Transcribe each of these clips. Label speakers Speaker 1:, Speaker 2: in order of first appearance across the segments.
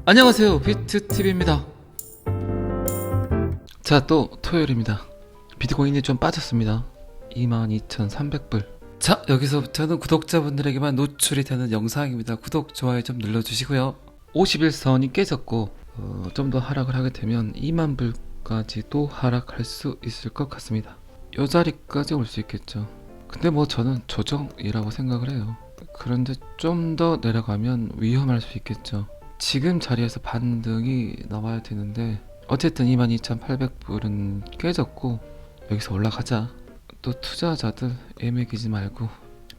Speaker 1: 안녕하세요, 비트TV입니다. 자, 또 토요일입니다. 비트코인이 좀 빠졌습니다. 22,300불. 자, 여기서부터는 구독자분들에게만 노출이 되는 영상입니다. 구독, 좋아요 좀 눌러주시고요. 51선이 깨졌고 좀 더 하락을 하게 되면 2만불까지도 하락할 수 있을 것 같습니다. 요 자리까지 올 수 있겠죠. 근데 뭐 저는 조정이라고 생각을 해요. 그런데 좀 더 내려가면 위험할 수 있겠죠. 지금 자리에서 반등이 나와야 되는데 어쨌든 22,800불은 깨졌고 여기서 올라가자. 또 투자자들 애매기지 말고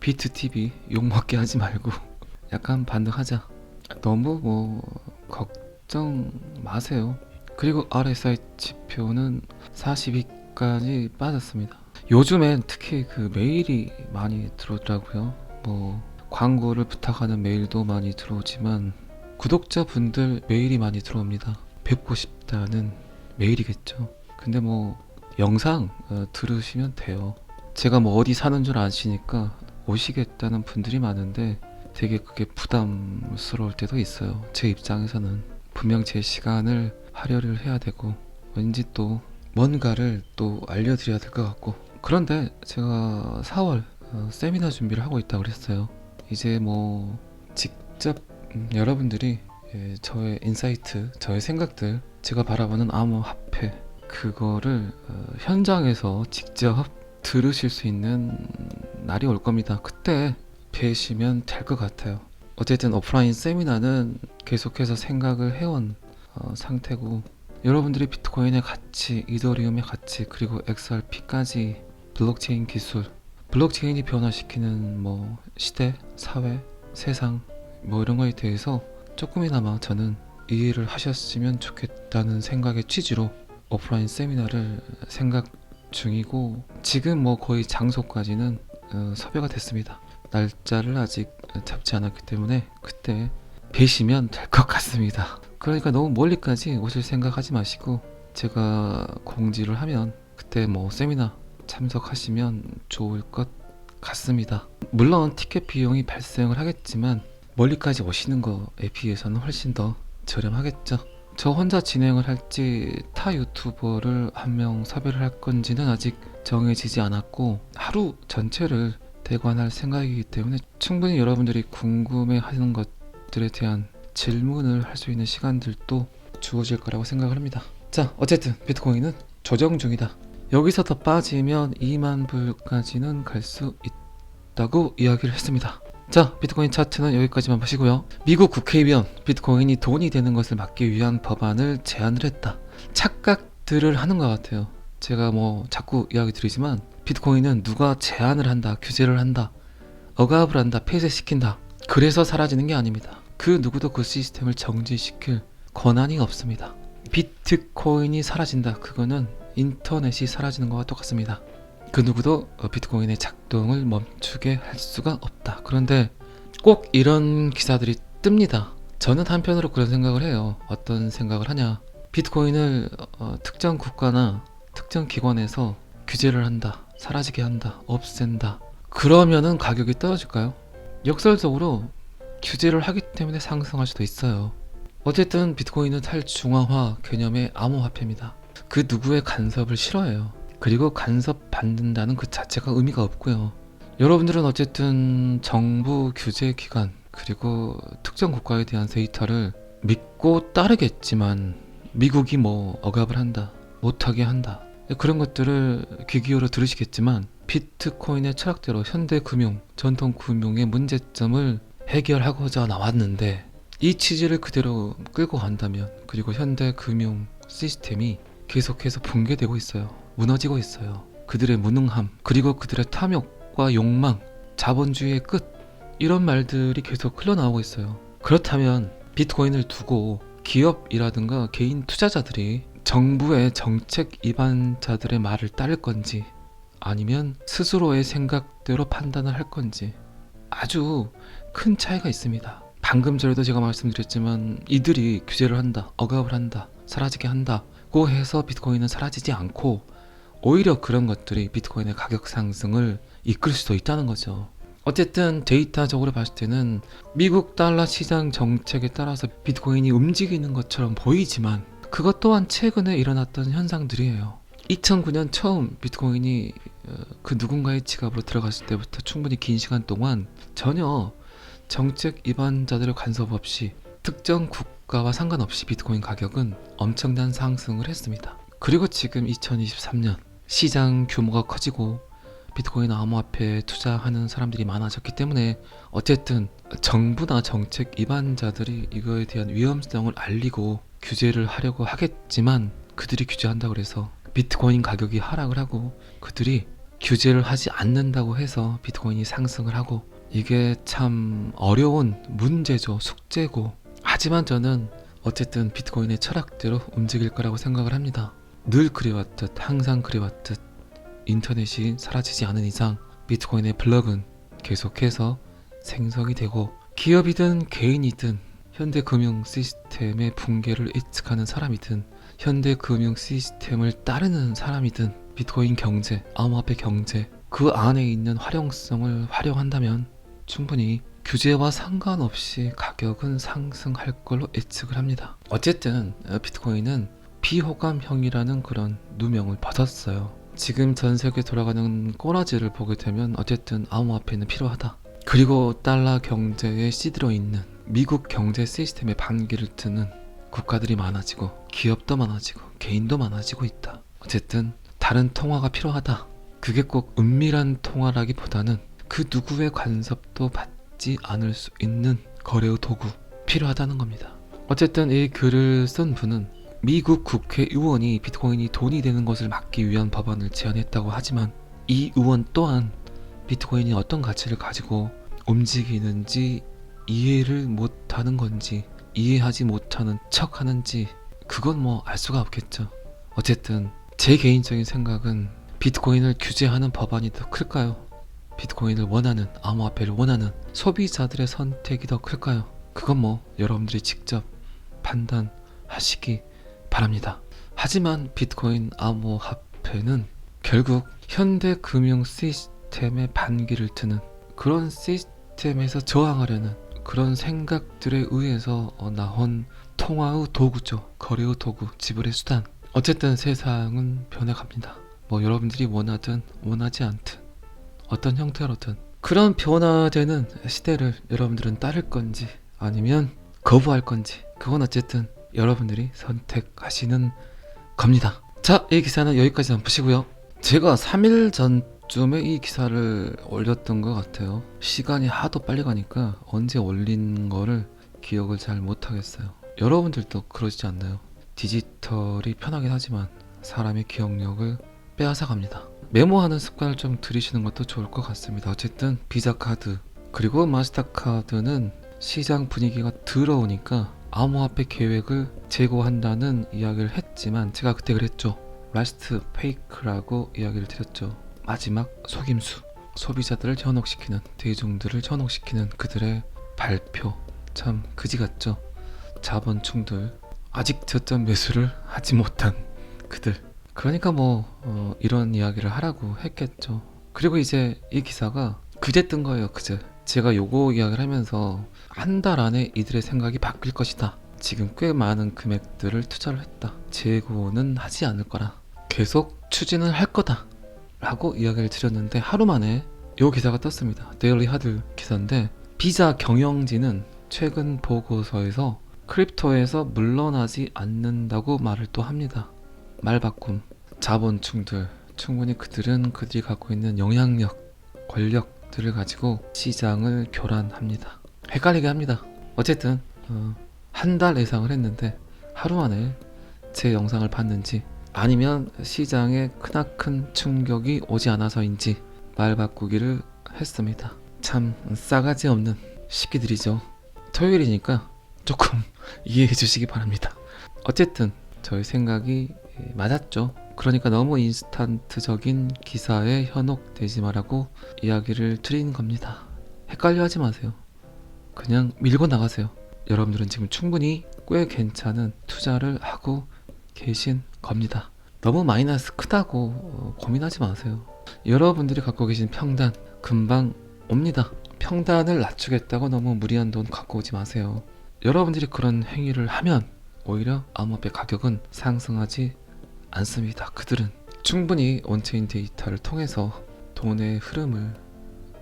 Speaker 1: 비트TV 욕먹게 하지 말고 약간 반등하자. 너무 뭐 걱정 마세요. 그리고 RSI 지표는 42까지 빠졌습니다. 요즘엔 특히 그 메일이 많이 들어오더라고요. 뭐 광고를 부탁하는 메일도 많이 들어오지만 구독자분들 메일이 많이 들어옵니다. 뵙고 싶다는 메일이겠죠. 근데 뭐 영상 들으시면 돼요. 제가 뭐 어디 사는 줄 아시니까 오시겠다는 분들이 많은데 되게 그게 부담스러울 때도 있어요. 제 입장에서는 분명 제 시간을 할애를 해야 되고 왠지 또 뭔가를 또 알려드려야 될 것 같고. 그런데 제가 4월 세미나 준비를 하고 있다고 그랬어요. 이제 뭐 직접 여러분들이 저의 인사이트, 저의 생각들, 제가 바라보는 암호화폐 그거를 현장에서 직접 들으실 수 있는 날이 올 겁니다. 그때 뵈시면 될 것 같아요. 어쨌든 오프라인 세미나는 계속해서 생각을 해온 상태고, 여러분들이 비트코인의 가치, 이더리움의 가치, 그리고 XRP까지 블록체인 기술, 블록체인이 변화시키는 뭐 시대, 사회, 세상 뭐 이런 거에 대해서 조금이나마 저는 이해를 하셨으면 좋겠다는 생각의 취지로 오프라인 세미나를 생각 중이고, 지금 뭐 거의 장소까지는 섭외가 됐습니다. 날짜를 아직 잡지 않았기 때문에 그때 뵈시면 될 것 같습니다. 그러니까 너무 멀리까지 오실 생각하지 마시고 제가 공지를 하면 그때 뭐 세미나 참석하시면 좋을 것 같습니다. 물론 티켓 비용이 발생을 하겠지만 멀리까지 오시는 거에 비해서는 훨씬 더 저렴하겠죠. 저 혼자 진행을 할지 타 유튜버를 한 명 섭외를 할 건지는 아직 정해지지 않았고, 하루 전체를 대관할 생각이기 때문에 충분히 여러분들이 궁금해하는 것들에 대한 질문을 할 수 있는 시간들도 주어질 거라고 생각을 합니다. 자, 어쨌든 비트코인은 조정 중이다. 여기서 더 빠지면 2만 불까지는 갈 수 있다고 이야기를 했습니다. 자, 비트코인 차트는 여기까지만 보시고요. 미국 국회의원 비트코인이 돈이 되는 것을 막기 위한 법안을 제안을 했다. 착각들을 하는 것 같아요. 제가 뭐 자꾸 이야기 드리지만 비트코인은 누가 제한을 한다, 규제를 한다, 억압을 한다, 폐쇄시킨다, 그래서 사라지는 게 아닙니다. 그 누구도 그 시스템을 정지시킬 권한이 없습니다. 비트코인이 사라진다, 그거는 인터넷이 사라지는 것과 똑같습니다. 그 누구도 비트코인의 작동을 멈추게 할 수가 없다. 그런데 꼭 이런 기사들이 뜹니다. 저는 한편으로 그런 생각을 해요. 어떤 생각을 하냐, 비트코인을 특정 국가나 특정 기관에서 규제를 한다, 사라지게 한다, 없앤다, 그러면은 가격이 떨어질까요? 역설적으로 규제를 하기 때문에 상승할 수도 있어요. 어쨌든 비트코인은 탈중앙화 개념의 암호화폐입니다. 그 누구의 간섭을 싫어해요. 그리고 간섭 받는다는 그 자체가 의미가 없고요. 여러분들은 어쨌든 정부 규제 기관 그리고 특정 국가에 대한 데이터를 믿고 따르겠지만 미국이 뭐 억압을 한다, 못하게 한다, 그런 것들을 귀 기울여 들으시겠지만 비트코인의 철학대로 현대금융, 전통금융의 문제점을 해결하고자 나왔는데 이 취지를 그대로 끌고 간다면, 그리고 현대금융 시스템이 계속해서 붕괴되고 있어요. 무너지고 있어요. 그들의 무능함, 그리고 그들의 탐욕과 욕망, 자본주의의 끝, 이런 말들이 계속 흘러나오고 있어요. 그렇다면 비트코인을 두고 기업이라든가 개인 투자자들이 정부의 정책 위반자들의 말을 따를 건지 아니면 스스로의 생각대로 판단을 할 건지 아주 큰 차이가 있습니다. 방금 전에도 제가 말씀드렸지만 이들이 규제를 한다, 억압을 한다, 사라지게 한다고 해서 비트코인은 사라지지 않고 오히려 그런 것들이 비트코인의 가격 상승을 이끌 수도 있다는 거죠. 어쨌든 데이터적으로 봤을 때는 미국 달러 시장 정책에 따라서 비트코인이 움직이는 것처럼 보이지만 그것 또한 최근에 일어났던 현상들이에요. 2009년 처음 비트코인이 그 누군가의 지갑으로 들어갔을 때부터 충분히 긴 시간 동안 전혀 정책 위반자들의 간섭 없이 특정 국가와 상관없이 비트코인 가격은 엄청난 상승을 했습니다. 그리고 지금 2023년 시장 규모가 커지고 비트코인 암호화폐에 투자하는 사람들이 많아졌기 때문에 어쨌든 정부나 정책 위반자들이 이거에 대한 위험성을 알리고 규제를 하려고 하겠지만 그들이 규제한다고 해서 비트코인 가격이 하락을 하고 그들이 규제를 하지 않는다고 해서 비트코인이 상승을 하고 이게 참 어려운 문제죠. 숙제고. 하지만 저는 어쨌든 비트코인의 철학대로 움직일 거라고 생각을 합니다. 늘 그래왔듯 항상 그래왔듯 인터넷이 사라지지 않은 이상 비트코인의 블록은 계속해서 생성이 되고 기업이든 개인이든 현대 금융 시스템의 붕괴를 예측하는 사람이든 현대 금융 시스템을 따르는 사람이든 비트코인 경제, 암호화폐 경제 그 안에 있는 활용성을 활용한다면 충분히 규제와 상관없이 가격은 상승할 걸로 예측을 합니다. 어쨌든 비트코인은 비호감형이라는 그런 누명을 벗었어요. 지금 전 세계 돌아가는 꼬라지를 보게 되면 어쨌든 암호화폐는 필요하다. 그리고 달러 경제에 시들어 있는 미국 경제 시스템의 반기를 트는 국가들이 많아지고 기업도 많아지고 개인도 많아지고 있다. 어쨌든 다른 통화가 필요하다. 그게 꼭 은밀한 통화라기보다는 그 누구의 간섭도 받지 않을 수 있는 거래의 도구 필요하다는 겁니다. 어쨌든 이 글을 쓴 분은 미국 국회의원이 비트코인이 돈이 되는 것을 막기 위한 법안을 제안했다고 하지만 이 의원 또한 비트코인이 어떤 가치를 가지고 움직이는지 이해를 못하는 건지 이해하지 못하는 척 하는지 그건 뭐 알 수가 없겠죠. 어쨌든 제 개인적인 생각은 비트코인을 규제하는 법안이 더 클까요? 비트코인을 원하는 암호화폐를 원하는 소비자들의 선택이 더 클까요? 그건 뭐 여러분들이 직접 판단하시기 바랍니다. 하지만 비트코인 암호화폐는 결국 현대 금융 시스템의 반기를 트는 그런 시스템에서 저항하려는 그런 생각들에 의해서 나온 통화의 도구죠. 거래의 도구, 지불의 수단. 어쨌든 세상은 변해갑니다. 뭐 여러분들이 원하든 원하지 않든 어떤 형태로든 그런 변화되는 시대를 여러분들은 따를 건지 아니면 거부할 건지 그건 어쨌든 여러분들이 선택하시는 겁니다. 자, 이 기사는 여기까지 한번 보시고요. 제가 3일 전쯤에 이 기사를 올렸던 것 같아요. 시간이 하도 빨리 가니까 언제 올린 거를 기억을 잘 못하겠어요. 여러분들도 그러시지 않나요? 디지털이 편하긴 하지만 사람의 기억력을 빼앗아갑니다. 메모하는 습관을 좀 들이시는 것도 좋을 것 같습니다. 어쨌든 비자카드 그리고 마스터카드는 시장 분위기가 더러우니까 암호화폐 계획을 재고한다는 이야기를 했지만 제가 그때 그랬죠. 라스트 페이크라고 이야기를 드렸죠. 마지막 속임수. 소비자들을 현혹시키는, 대중들을 현혹시키는 그들의 발표. 참 그지 같죠. 자본충들, 아직 저점 매수를 하지 못한 그들. 그러니까 뭐 이런 이야기를 하라고 했겠죠. 그리고 이제 이 기사가 그제 뜬 거예요. 그제 제가 요거 이야기를 하면서 한 달 안에 이들의 생각이 바뀔 것이다. 지금 꽤 많은 금액들을 투자를 했다. 재고는 하지 않을 거라. 계속 추진을 할 거다. 라고 이야기를 드렸는데 하루 만에 요 기사가 떴습니다. 데일리 하드 기사인데 비자 경영진은 최근 보고서에서 크립토에서 물러나지 않는다고 말을 또 합니다. 말바꿈. 자본충들. 충분히 그들이 갖고 있는 영향력, 권력들을 가지고 시장을 교란합니다. 헷갈리게 합니다. 어쨌든 한 달 예상을 했는데 하루 만에 제 영상을 봤는지 아니면 시장에 크나큰 충격이 오지 않아서인지 말 바꾸기를 했습니다. 참 싸가지 없는 시기들이죠. 토요일이니까 조금 이해해 주시기 바랍니다. 어쨌든 저희 생각이 맞았죠. 그러니까 너무 인스턴트적인 기사에 현혹되지 말라고 이야기를 드린 겁니다. 헷갈려 하지 마세요. 그냥 밀고 나가세요. 여러분들은 지금 충분히 꽤 괜찮은 투자를 하고 계신 겁니다. 너무 마이너스 크다고 고민하지 마세요. 여러분들이 갖고 계신 평단 금방 옵니다. 평단을 낮추겠다고 너무 무리한 돈 갖고 오지 마세요. 여러분들이 그런 행위를 하면 오히려 암호화폐 가격은 상승하지 않습니다. 그들은 충분히 온체인 데이터를 통해서 돈의 흐름을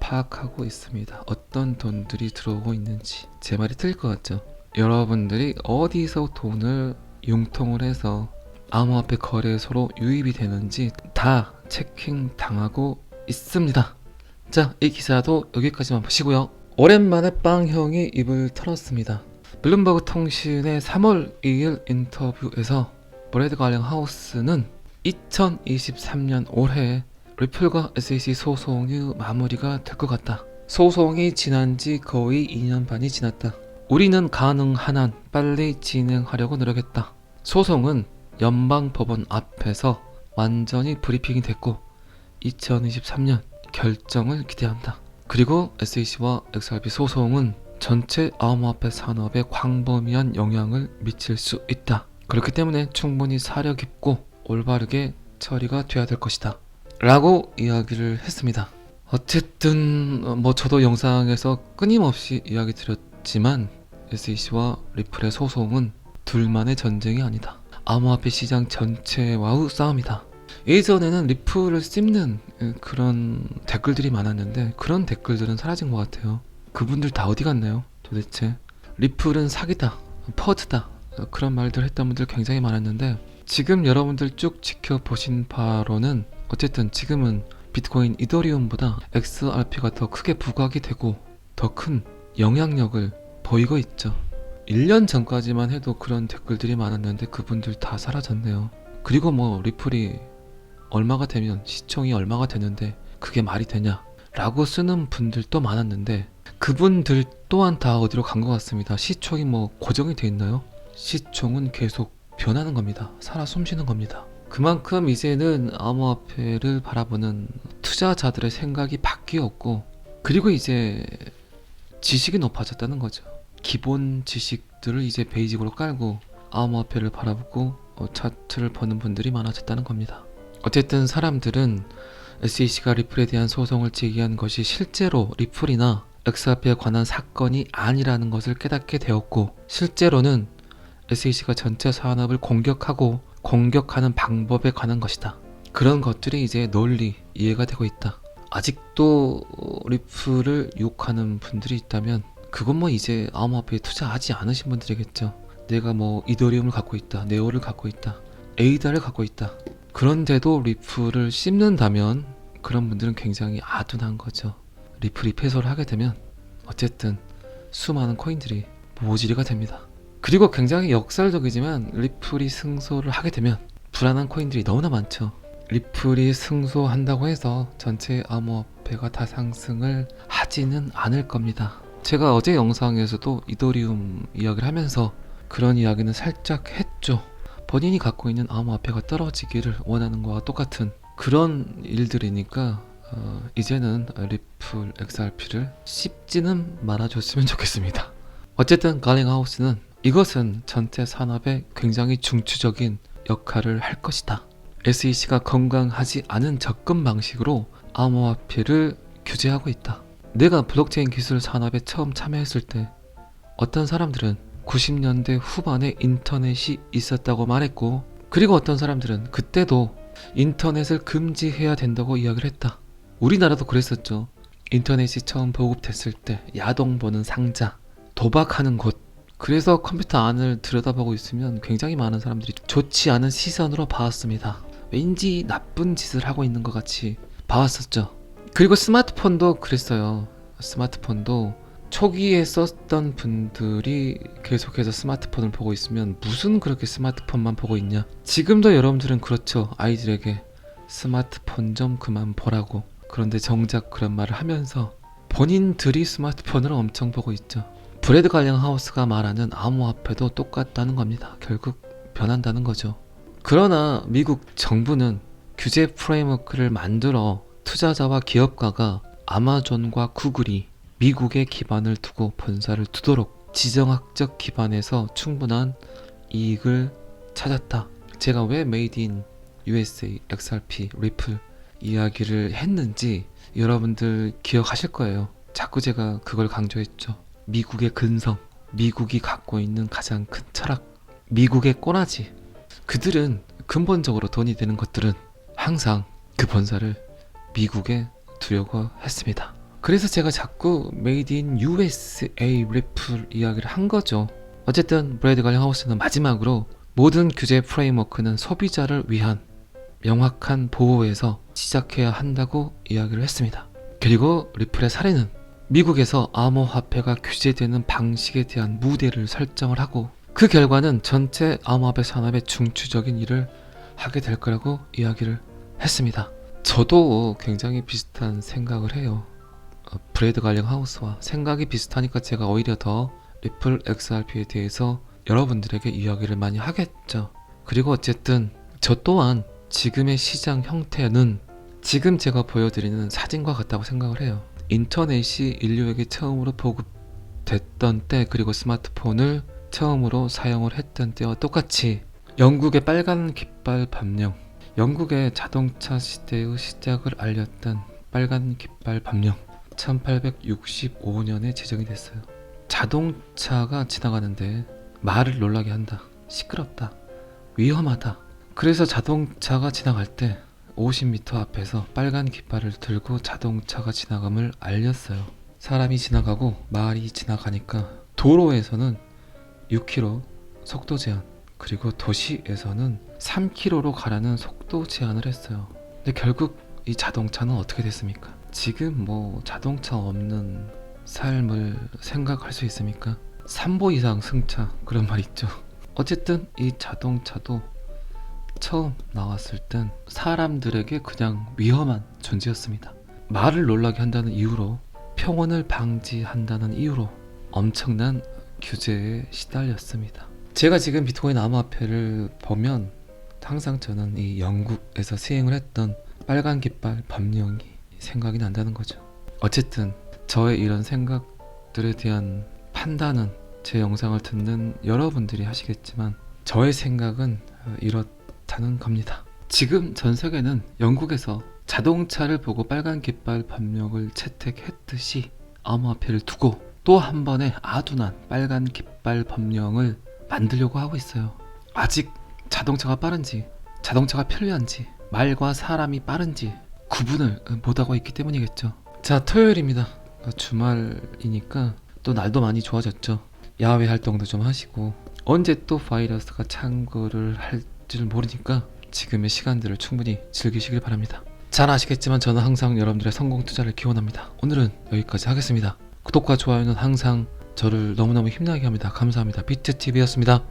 Speaker 1: 파악하고 있습니다. 어떤 돈들이 들어오고 있는지. 제 말이 틀릴 것 같죠? 여러분들이 어디서 돈을 융통을 해서 암호화폐 거래소로 유입이 되는지 다 체킹 당하고 있습니다. 자, 이 기사도 여기까지만 보시고요. 오랜만에 빵형이 입을 털었습니다. 블룸버그 통신의 3월 2일 인터뷰에서 브래드 갈링 하우스는 2023년 올해 리플과 SEC 소송의 마무리가 될 것 같다. 소송이 지난 지 거의 2년 반이 지났다. 우리는 가능한 한 빨리 진행하려고 노력했다. 소송은 연방법원 앞에서 완전히 브리핑이 됐고 2023년 결정을 기대한다. 그리고 SEC와 XRP 소송은 전체 암호화폐 산업에 광범위한 영향을 미칠 수 있다. 그렇기 때문에 충분히 사려 깊고 올바르게 처리가 돼야 될 것이다 라고 이야기를 했습니다. 어쨌든 저도 영상에서 끊임없이 이야기 드렸지만 SEC와 리플의 소송은 둘만의 전쟁이 아니다. 암호화폐 시장 전체와의 싸움이다. 예전에는 리플을 씹는 그런 댓글들이 많았는데 그런 댓글들은 사라진 것 같아요. 그분들 다 어디 갔나요? 도대체 리플은 사기다, 퍼드다 그런 말들 했던 분들 굉장히 많았는데 지금 여러분들 쭉 지켜보신 바로는 어쨌든 지금은 비트코인, 이더리움보다 XRP가 더 크게 부각이 되고 더 큰 영향력을 보이고 있죠. 1년 전까지만 해도 그런 댓글들이 많았는데 그분들 다 사라졌네요. 그리고 리플이 얼마가 되면 시총이 얼마가 되는데 그게 말이 되냐 라고 쓰는 분들도 많았는데 그분들 또한 다 어디로 간 것 같습니다. 시총이 고정이 돼 있나요? 시총은 계속 변하는 겁니다. 살아 숨쉬는 겁니다. 그만큼 이제는 암호화폐를 바라보는 투자자들의 생각이 바뀌었고 그리고 이제 지식이 높아졌다는 거죠. 기본 지식들을 이제 베이직으로 깔고 암호화폐를 바라보고 차트를 보는 분들이 많아졌다는 겁니다. 어쨌든 사람들은 SEC가 리플에 대한 소송을 제기한 것이 실제로 리플이나 XRP에 관한 사건이 아니라는 것을 깨닫게 되었고 실제로는 SEC가 전체 산업을 공격하고 공격하는 방법에 관한 것이다. 그런 것들이 이제 널리 이해가 되고 있다. 아직도 리플을 욕하는 분들이 있다면 그건 이제 암호화폐에 투자하지 않으신 분들이겠죠. 내가 이더리움을 갖고 있다, 네오를 갖고 있다, 에이다를 갖고 있다. 그런데도 리플을 씹는다면 그런 분들은 굉장히 아둔한 거죠. 리플이 패소를 하게 되면 어쨌든 수많은 코인들이 모질이가 됩니다. 그리고 굉장히 역설적이지만 리플이 승소를 하게 되면 불안한 코인들이 너무나 많죠. 리플이 승소한다고 해서 전체 암호화폐가 다 상승을 하지는 않을 겁니다. 제가 어제 영상에서도 이더리움 이야기를 하면서 그런 이야기는 살짝 했죠. 본인이 갖고 있는 암호화폐가 떨어지기를 원하는 거와 똑같은 그런 일들이니까 이제는 리플 XRP를 씹지는 말아줬으면 좋겠습니다. 어쨌든 갈링하우스는 이것은 전체 산업에 굉장히 중추적인 역할을 할 것이다. SEC가 건강하지 않은 접근 방식으로 암호화폐를 규제하고 있다. 내가 블록체인 기술 산업에 처음 참여했을 때 어떤 사람들은 90년대 후반에 인터넷이 있었다고 말했고 그리고 어떤 사람들은 그때도 인터넷을 금지해야 된다고 이야기를 했다. 우리나라도 그랬었죠. 인터넷이 처음 보급됐을 때 야동 보는 상자, 도박하는 곳 그래서 컴퓨터 안을 들여다보고 있으면 굉장히 많은 사람들이 좋지 않은 시선으로 봐왔습니다. 왠지 나쁜 짓을 하고 있는 것 같이 봐왔었죠. 그리고 스마트폰도 그랬어요. 스마트폰도 초기에 썼던 분들이 계속해서 스마트폰을 보고 있으면 무슨 그렇게 스마트폰만 보고 있냐. 지금도 여러분들은 그렇죠. 아이들에게 스마트폰 좀 그만 보라고. 그런데 정작 그런 말을 하면서 본인들이 스마트폰을 엄청 보고 있죠. 브래드 갈링 하우스가 말하는 암호화폐도 똑같다는 겁니다. 결국 변한다는 거죠. 그러나 미국 정부는 규제 프레임워크를 만들어 투자자와 기업가가 아마존과 구글이 미국에 기반을 두고 본사를 두도록 지정학적 기반에서 충분한 이익을 찾았다. 제가 왜 메이드 인 USA, XRP, 리플 이야기를 했는지 여러분들 기억하실 거예요. 자꾸 제가 그걸 강조했죠. 미국의 근성, 미국이 갖고 있는 가장 큰 철학, 미국의 꼬라지. 그들은 근본적으로 돈이 되는 것들은 항상 그 본사를 미국에 두려고 했습니다. 그래서 제가 자꾸 메이드 인 USA 리플 이야기를 한 거죠. 어쨌든 브래드 갈링하우스는 마지막으로 모든 규제 프레임워크는 소비자를 위한 명확한 보호에서 시작해야 한다고 이야기를 했습니다. 그리고 리플의 사례는 미국에서 암호화폐가 규제되는 방식에 대한 무대를 설정을 하고 그 결과는 전체 암호화폐 산업의 중추적인 일을 하게 될 거라고 이야기를 했습니다. 저도 굉장히 비슷한 생각을 해요. 브래드 갈링하우스와 생각이 비슷하니까 제가 오히려 더 리플 XRP에 대해서 여러분들에게 이야기를 많이 하겠죠. 그리고 어쨌든 저 또한 지금의 시장 형태는 지금 제가 보여드리는 사진과 같다고 생각을 해요. 인터넷이 인류에게 처음으로 보급됐던 때, 그리고 스마트폰을 처음으로 사용을 했던 때와 똑같이 영국의 빨간 깃발 법령, 영국의 자동차 시대의 시작을 알렸던 빨간 깃발 법령, 1865년에 제정이 됐어요. 자동차가 지나가는데 말을 놀라게 한다, 시끄럽다, 위험하다. 그래서 자동차가 지나갈 때 50m 앞에서 빨간 깃발을 들고 자동차가 지나감을 알렸어요. 사람이 지나가고 말이 지나가니까 도로에서는 6km 속도 제한, 그리고 도시에서는 3km로 가라는 속도 제한을 했어요. 근데 결국 이 자동차는 어떻게 됐습니까? 지금 뭐 자동차 없는 삶을 생각할 수 있습니까? 3보 이상 승차, 그런 말 있죠. 어쨌든 이 자동차도 처음 나왔을 땐 사람들에게 그냥 위험한 존재였습니다. 말을 놀라게 한다는 이유로, 평온을 방지한다는 이유로 엄청난 규제에 시달렸습니다. 제가 지금 비트코인 암호화폐를 보면 항상 저는 이 영국에서 시행을 했던 빨간 깃발 법령이 생각이 난다는 거죠. 어쨌든 저의 이런 생각들에 대한 판단은 제 영상을 듣는 여러분들이 하시겠지만 저의 생각은 이렇다는 겁니다. 지금 전 세계는 영국에서 자동차를 보고 빨간 깃발 법령을 채택했듯이 암호화폐를 두고 또 한 번의 아둔한 빨간 깃발 법령을 만들려고 하고 있어요. 아직 자동차가 빠른지, 자동차가 편리한지, 말과 사람이 빠른지 구분을 못하고 있기 때문이겠죠. 자, 토요일입니다. 주말이니까 또 날도 많이 좋아졌죠. 야외 활동도 좀 하시고, 언제 또 바이러스가 창궐을 할지를 모르니까 지금의 시간들을 충분히 즐기시길 바랍니다. 잘 아시겠지만 저는 항상 여러분들의 성공 투자를 기원합니다. 오늘은 여기까지 하겠습니다. 구독과 좋아요는 항상 저를 너무너무 힘나게 합니다. 감사합니다. 비트TV였습니다.